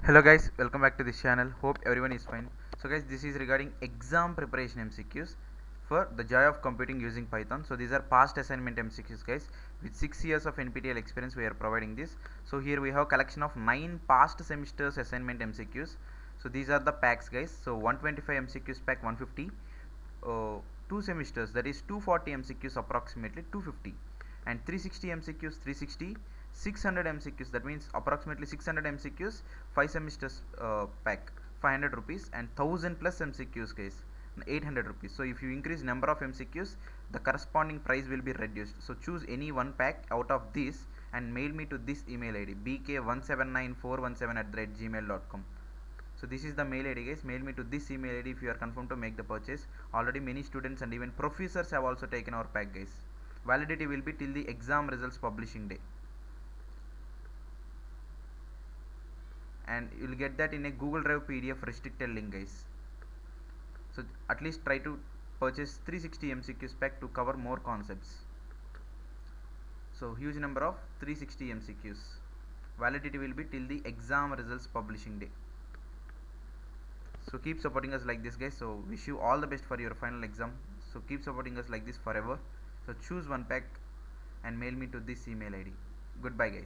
Hello guys, welcome back to this channel. Hope everyone is fine. So guys, this is regarding exam preparation MCQs for the joy of computing using Python. So these are past assignment MCQs guys. With 6 years of NPTEL experience we are providing this. So here we have collection of 9 past semesters assignment MCQs. So these are the packs guys. So 125 MCQs pack 150. 2 semesters, that is 240 MCQs approximately 250, and 360 MCQs 360, 600 MCQs, that means approximately 600 MCQs 5 semesters pack 500 rupees, and 1000 plus MCQs guys 800 rupees. So if you increase number of MCQs, the corresponding price will be reduced. So choose any one pack out of this and mail me to this email ID bk179417@gmail.com. So this is the mail ID guys. Mail me to this email ID if you are confirmed to make the purchase. Already many students and even professors have also taken our pack guys. Validity will be till the exam results publishing day, and you will get that in a Google Drive PDF restricted link guys. So at least try to purchase 360 MCQs pack to cover more concepts. So huge number of 360 MCQs. Validity will be till the exam results publishing day. So keep supporting us like this guys. So wish you all the best for your final exam. So keep supporting us like this forever. So choose one pack and mail me to this email ID. Goodbye guys.